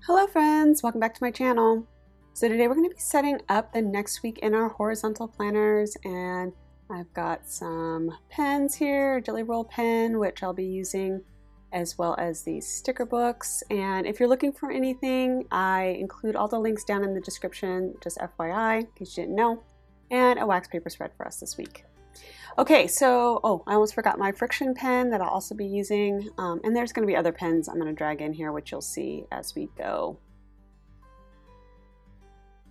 Hello friends, welcome back to my channel. So today we're going to be setting up the next week in our horizontal planners, and I've got some pens here, a Jelly Roll pen, which I'll be using, as well as these sticker books. And if you're looking for anything, I include all the links down in the description, just FYI, in case you didn't know, and a wax paper spread for us this week. Okay, so, I almost forgot my friction pen that I'll also be using, and there's going to be other pens I'm going to drag in here, which you'll see as we go.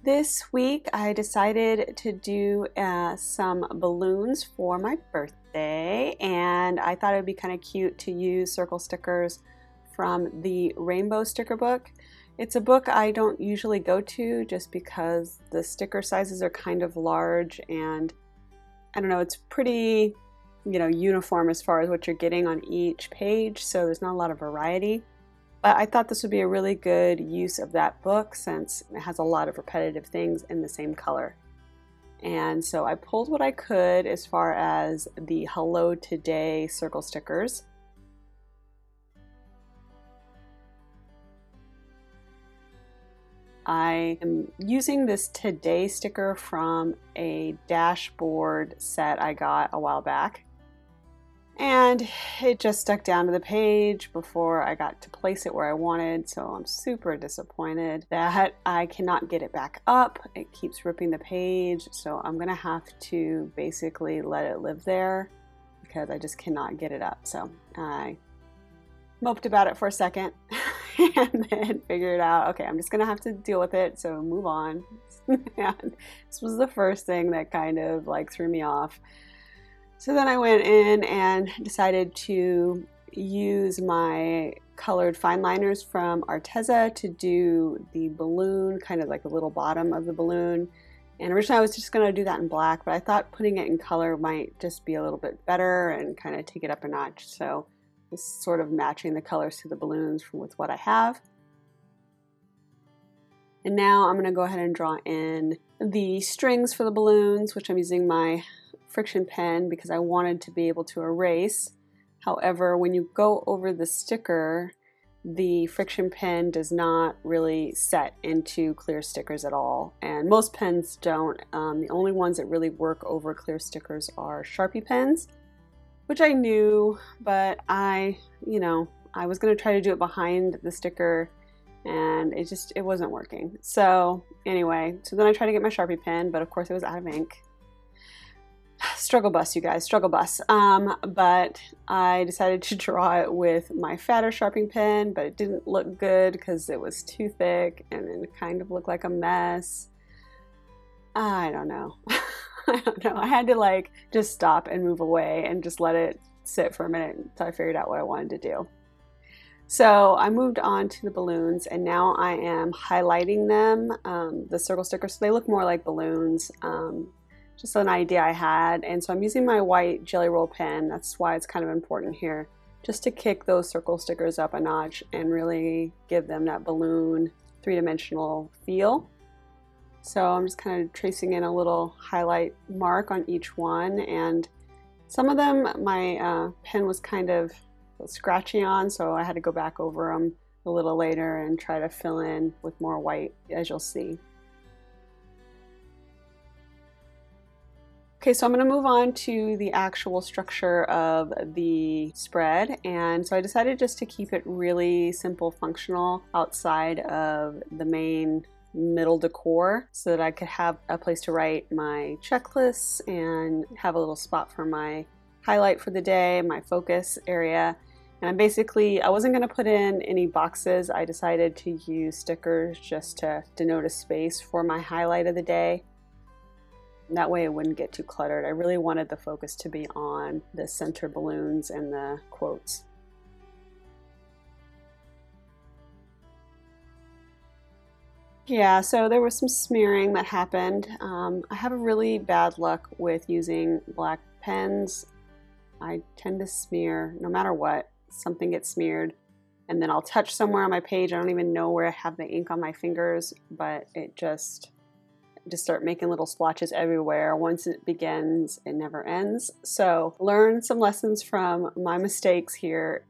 This week I decided to do some balloons for my birthday, and I thought it would be kind of cute to use circle stickers from the Rainbow Sticker Book. It's a book I don't usually go to just because the sticker sizes are kind of large, and I don't know, it's pretty, uniform as far as what you're getting on each page, so there's not a lot of variety. But I thought this would be a really good use of that book since it has a lot of repetitive things in the same color. And so I pulled what I could as far as the Hello Today circle stickers. I am using this Today sticker from a dashboard set I got a while back. And it just stuck down to the page before I got to place it where I wanted, so I'm super disappointed that I cannot get it back up. It keeps ripping the page, so I'm gonna have to basically let it live there because I just cannot get it up. So I moped about it for a second and then figured out, okay, I'm just gonna have to deal with it, so move on. And this was the first thing that kind of threw me off. So then I went in and decided to use my colored fine liners from Arteza to do the balloon, kind of like the little bottom of the balloon. And originally I was just going to do that in black, but I thought putting it in color might just be a little bit better and kind of take it up a notch. So just sort of matching the colors to the balloons with what I have. And now I'm going to go ahead and draw in the strings for the balloons, which I'm using my friction pen because I wanted to be able to erase. However, when you go over the sticker, the friction pen does not really set into clear stickers at all, and most pens don't. The only ones that really work over clear stickers are Sharpie pens, which I knew, but I was going to try to do it behind the sticker, and it wasn't working. So anyway, then I tried to get my Sharpie pen, but of course it was out of ink. Struggle bus, you guys, struggle bus. But I decided to draw it with my fatter sharpening pen, but it didn't look good because it was too thick and it kind of looked like a mess. I don't know. I don't know. I had to just stop and move away and just let it sit for a minute until I figured out what I wanted to do. So I moved on to the balloons, and now I am highlighting them, the circle stickers, so they look more like balloons. Just an idea I had, and so I'm using my white Jelly Roll pen. That's why it's kind of important here, just to kick those circle stickers up a notch and really give them that balloon three-dimensional feel. So I'm just kind of tracing in a little highlight mark on each one, and some of them my pen was kind of scratchy on, so I had to go back over them a little later and try to fill in with more white, as you'll see. Okay, so I'm going to move on to the actual structure of the spread, and so I decided just to keep it really simple, functional outside of the main middle decor so that I could have a place to write my checklists and have a little spot for my highlight for the day, my focus area. And I wasn't going to put in any boxes. I decided to use stickers just to denote a space for my highlight of the day. And that way it wouldn't get too cluttered. I really wanted the focus to be on the center balloons and the quotes. Yeah, so there was some smearing that happened. I have a really bad luck with using black pens. I tend to smear no matter what. Something gets smeared, and then I'll touch somewhere on my page. I don't even know where I have the ink on my fingers, but it just start making little splotches everywhere. Once it begins, it never ends. So learn some lessons from my mistakes here.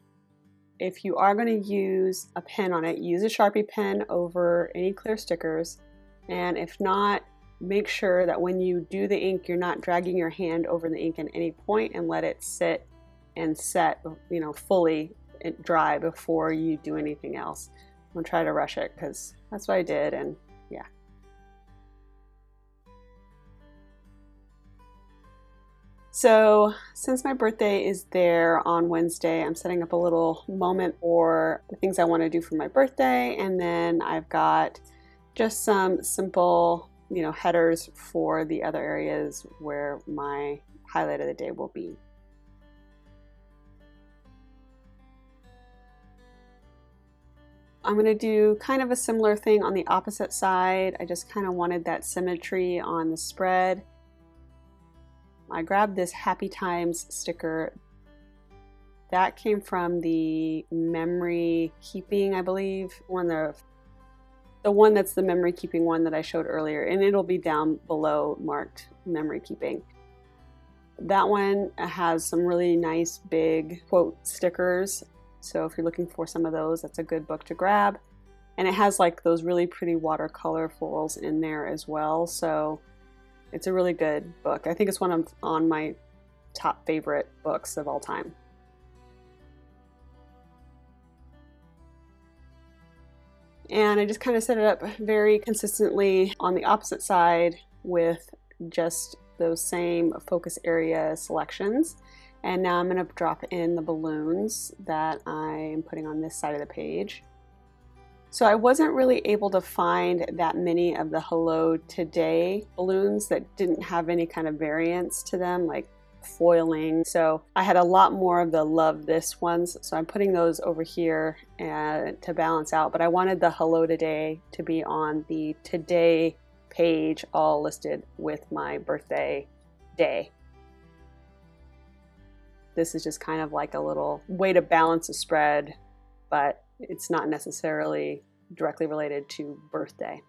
if you are going to use a pen on it, use a Sharpie pen over any clear stickers. And if not, make sure that when you do the ink, you're not dragging your hand over the ink at any point, and let it sit and set, you know, fully dry before you do anything else. Don't try to rush it, because that's what I did, and yeah. So since my birthday is there on Wednesday, I'm setting up a little moment for the things I want to do for my birthday, and then I've got just some simple, you know, headers for the other areas where my highlight of the day will be. I'm going to do kind of a similar thing on the opposite side. I just kind of wanted that symmetry on the spread. I grabbed this Happy Times sticker. That came from the memory keeping, I believe, the one that's the memory keeping one that I showed earlier, and it'll be down below marked memory keeping. That one has some really nice big quote stickers. So if you're looking for some of those, that's a good book to grab. And it has like those really pretty watercolor florals in there as well. So it's a really good book. I think it's one on my top favorite books of all time. And I just kind of set it up very consistently on the opposite side with just those same focus area selections. And now I'm going to drop in the balloons that I'm putting on this side of the page. So I wasn't really able to find that many of the Hello Today balloons that didn't have any kind of variance to them, like foiling. So I had a lot more of the Love This ones. So I'm putting those over here to balance out. But I wanted the Hello Today to be on the Today page, all listed with my birthday day. This is just kind of like a little way to balance a spread, but it's not necessarily directly related to birthday.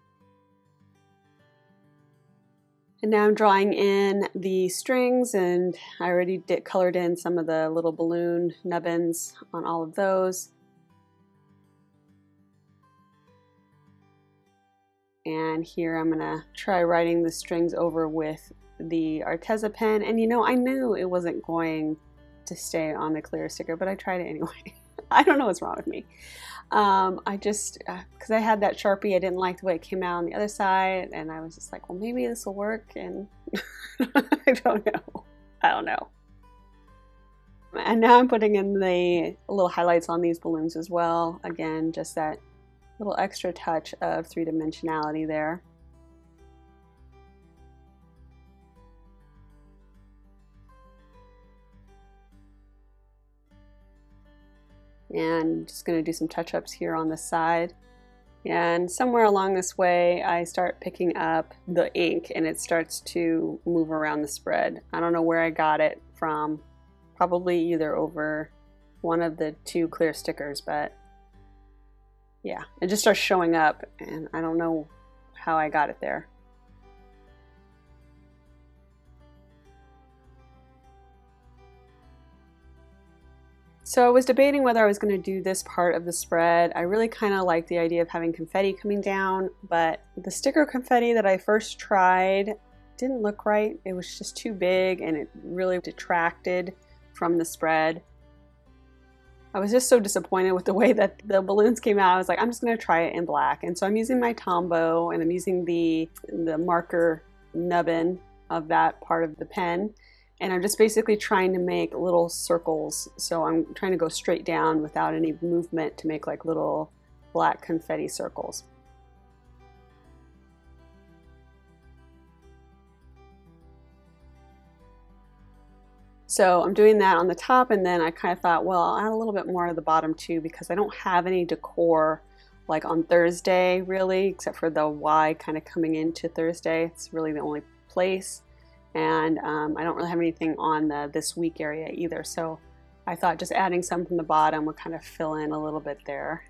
And now I'm drawing in the strings, and I already colored in some of the little balloon nubbins on all of those. And here I'm gonna try writing the strings over with the Arteza pen. And you know, I knew it wasn't going to stay on the clear sticker, but I tried it anyway. I don't know what's wrong with me. I just, because I had that Sharpie, I didn't like the way it came out on the other side, and I was just like, well, maybe this will work, and I don't know. And now I'm putting in the little highlights on these balloons as well. Again, just that little extra touch of three-dimensionality there. And just going to do some touch-ups here on the side. And somewhere along this way, I start picking up the ink, and it starts to move around the spread. I don't know where I got it from. Probably either over one of the two clear stickers, but yeah, it just starts showing up, and I don't know how I got it there. So I was debating whether I was going to do this part of the spread. I really kind of like the idea of having confetti coming down, but the sticker confetti that I first tried didn't look right. It was just too big, and it really detracted from the spread. I was just so disappointed with the way that the balloons came out. I was like, I'm just going to try it in black. And so I'm using my Tombow, and I'm using the marker nubbin of that part of the pen. And I'm just basically trying to make little circles. So I'm trying to go straight down without any movement to make like little black confetti circles. So I'm doing that on the top, and then I kind of thought, well, I'll add a little bit more to the bottom too, because I don't have any decor like on Thursday really, except for the Y kind of coming into Thursday. It's really the only place. And I don't really have anything on the this week area either. So I thought just adding some from the bottom would kind of fill in a little bit there.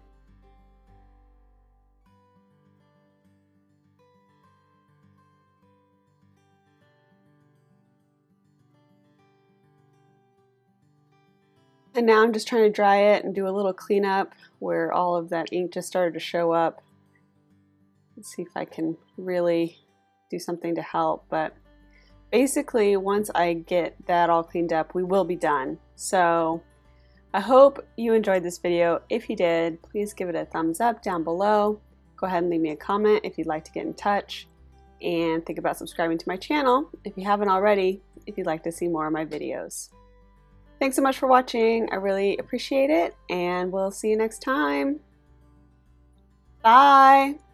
And now I'm just trying to dry it and do a little cleanup where all of that ink just started to show up. Let's see if I can really do something to help. But basically, once I get that all cleaned up, we will be done. So I hope you enjoyed this video. If you did, please give it a thumbs up down below. Go ahead and leave me a comment if you'd like to get in touch. And think about subscribing to my channel if you haven't already, if you'd like to see more of my videos. Thanks so much for watching. I really appreciate it, and we'll see you next time. Bye!